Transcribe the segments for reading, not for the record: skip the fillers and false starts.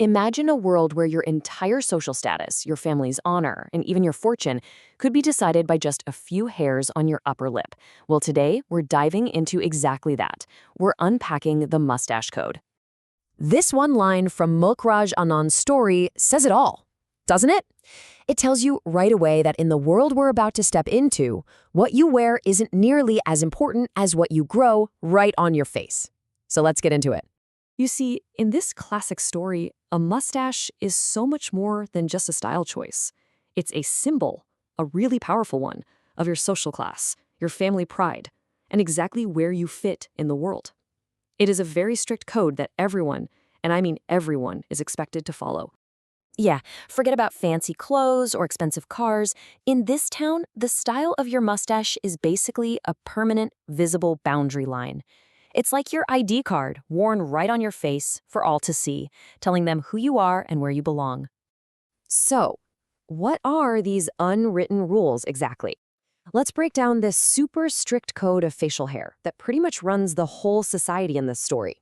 Imagine a world where your entire social status, your family's honor, and even your fortune could be decided by just a few hairs on your upper lip. Well, today, we're diving into exactly that. We're unpacking the mustache code. This one line from Mulkraj Anand's story says it all, doesn't it? It tells you right away that in the world we're about to step into, what you wear isn't nearly as important as what you grow right on your face. So let's get into it. You see, in this classic story, a mustache is so much more than just a style choice. It's a symbol, a really powerful one, of your social class, your family pride, and exactly where you fit in the world. It is a very strict code that everyone, and I mean everyone, is expected to follow. Yeah, forget about fancy clothes or expensive cars. In this town, the style of your mustache is basically a permanent, visible boundary line. It's like your ID card, worn right on your face for all to see, telling them who you are and where you belong. So, what are these unwritten rules exactly? Let's break down this super strict code of facial hair that pretty much runs the whole society in this story.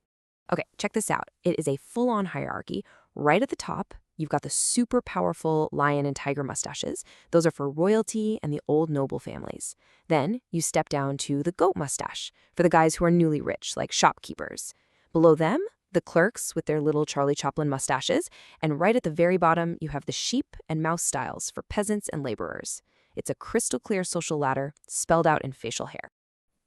Okay, check this out. It is a full-on hierarchy. Right at the top, you've got the super powerful lion and tiger mustaches. Those are for royalty and the old noble families. Then you step down to the goat mustache for the guys who are newly rich, like shopkeepers. Below them, the clerks with their little Charlie Chaplin mustaches. And right at the very bottom, you have the sheep and mouse styles for peasants and laborers. It's a crystal clear social ladder spelled out in facial hair.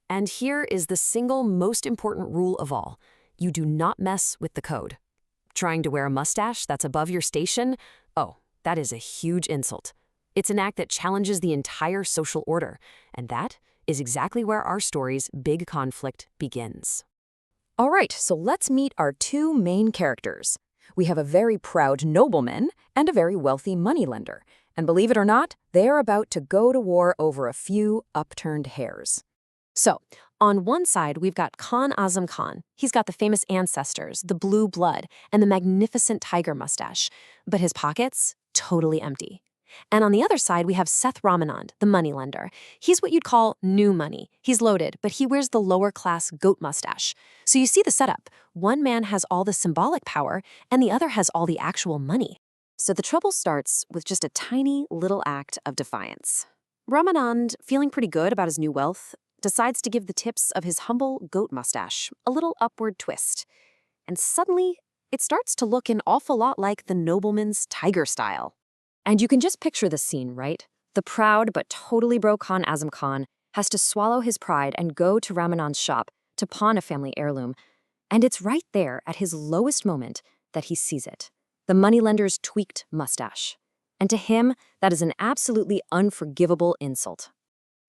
And here is the single most important rule of all. You do not mess with the code. Trying to wear a mustache that's above your station? Oh, that is a huge insult. It's an act that challenges the entire social order, and that is exactly where our story's big conflict begins. All right, so let's meet our two main characters. We have a very proud nobleman and a very wealthy moneylender, and believe it or not, they are about to go to war over a few upturned hairs. So, on one side, we've got Khan Azam Khan. He's got the famous ancestors, the blue blood, and the magnificent tiger mustache. But his pockets, totally empty. And on the other side, we have Seth Ramanand, the moneylender. He's what you'd call new money. He's loaded, but he wears the lower-class goat mustache. So you see the setup. One man has all the symbolic power, and the other has all the actual money. So the trouble starts with just a tiny little act of defiance. Ramanand, feeling pretty good about his new wealth, decides to give the tips of his humble goat mustache a little upward twist. And suddenly, it starts to look an awful lot like the nobleman's tiger style. And you can just picture the scene, right? The proud but totally broke Khan Azam Khan has to swallow his pride and go to Ramanand's shop to pawn a family heirloom. And it's right there at his lowest moment that he sees it. The moneylender's tweaked mustache. And to him, that is an absolutely unforgivable insult.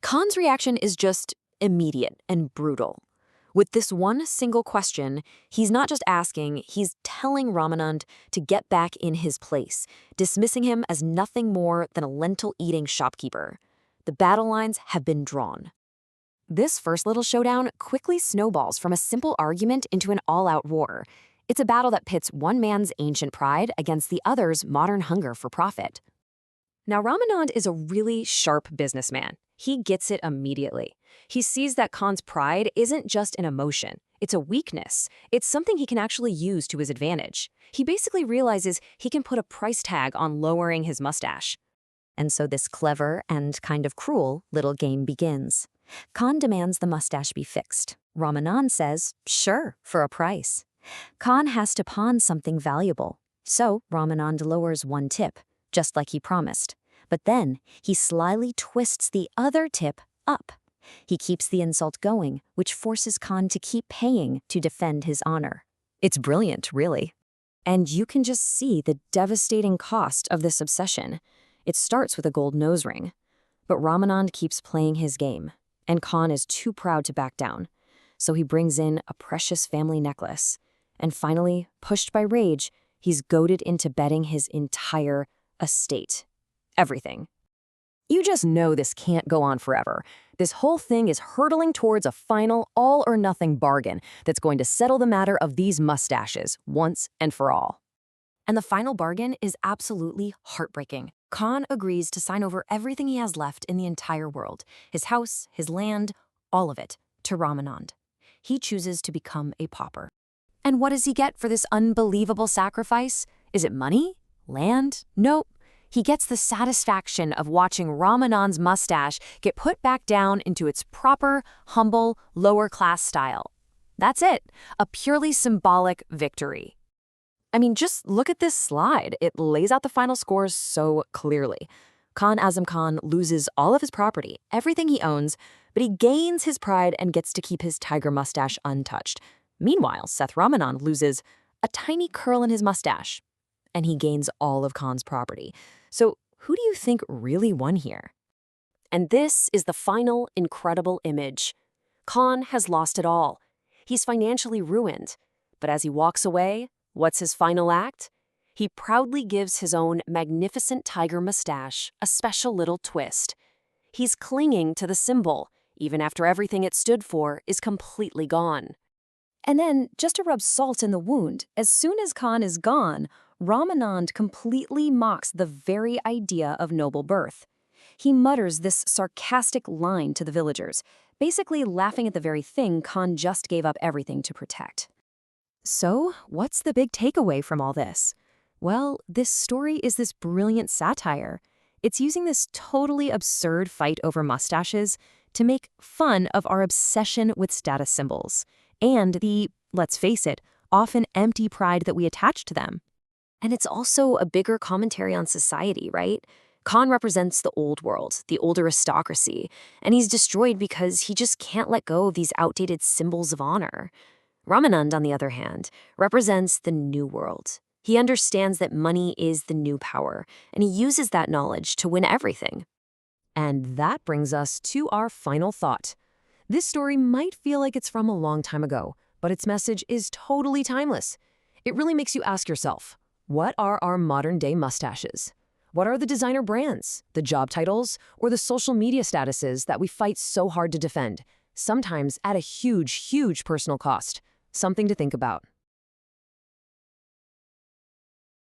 Khan's reaction is just immediate and brutal. With this one single question, he's not just asking, he's telling Ramanand to get back in his place, dismissing him as nothing more than a lentil-eating shopkeeper. The battle lines have been drawn. This first little showdown quickly snowballs from a simple argument into an all-out war. It's a battle that pits one man's ancient pride against the other's modern hunger for profit. Now, Ramanand is a really sharp businessman. He gets it immediately. He sees that Khan's pride isn't just an emotion. It's a weakness. It's something he can actually use to his advantage. He basically realizes he can put a price tag on lowering his mustache. And so this clever and kind of cruel little game begins. Khan demands the mustache be fixed. Ramanand says, sure, for a price. Khan has to pawn something valuable. So Ramanand lowers one tip, just like he promised. But then he slyly twists the other tip up. He keeps the insult going, which forces Khan to keep paying to defend his honor. It's brilliant, really. And you can just see the devastating cost of this obsession. It starts with a gold nose ring. But Ramanand keeps playing his game, and Khan is too proud to back down. So he brings in a precious family necklace. And finally, pushed by rage, he's goaded into betting his entire estate. Everything. You just know this can't go on forever. This whole thing is hurtling towards a final all-or-nothing bargain that's going to settle the matter of these mustaches once and for all. And the final bargain is absolutely heartbreaking. Khan agrees to sign over everything he has left in the entire world, his house, his land, all of it, to Ramanand. He chooses to become a pauper. And what does he get for this unbelievable sacrifice? Is it money? Land? Nope. He gets the satisfaction of watching Ramanand's mustache get put back down into its proper, humble, lower-class style. That's it, a purely symbolic victory. I mean, just look at this slide. It lays out the final scores so clearly. Khan Azam Khan loses all of his property, everything he owns, but he gains his pride and gets to keep his tiger mustache untouched. Meanwhile, Seth Ramanand loses a tiny curl in his mustache, and he gains all of Khan's property. So who do you think really won here? And this is the final incredible image. Khan has lost it all. He's financially ruined. But as he walks away, what's his final act? He proudly gives his own magnificent tiger mustache a special little twist. He's clinging to the symbol, even after everything it stood for is completely gone. And then, just to rub salt in the wound, as soon as Khan is gone, Ramanand completely mocks the very idea of noble birth. He mutters this sarcastic line to the villagers, basically laughing at the very thing Khan just gave up everything to protect. So, what's the big takeaway from all this? Well, this story is this brilliant satire. It's using this totally absurd fight over mustaches to make fun of our obsession with status symbols and the, let's face it, often empty pride that we attach to them. And it's also a bigger commentary on society, right? Khan represents the old world, the old aristocracy, and he's destroyed because he just can't let go of these outdated symbols of honor. Ramanand, on the other hand, represents the new world. He understands that money is the new power, and he uses that knowledge to win everything. And that brings us to our final thought. This story might feel like it's from a long time ago, but its message is totally timeless. It really makes you ask yourself, what are our modern-day mustaches? What are the designer brands, the job titles, or the social media statuses that we fight so hard to defend, sometimes at a huge, huge personal cost? Something to think about.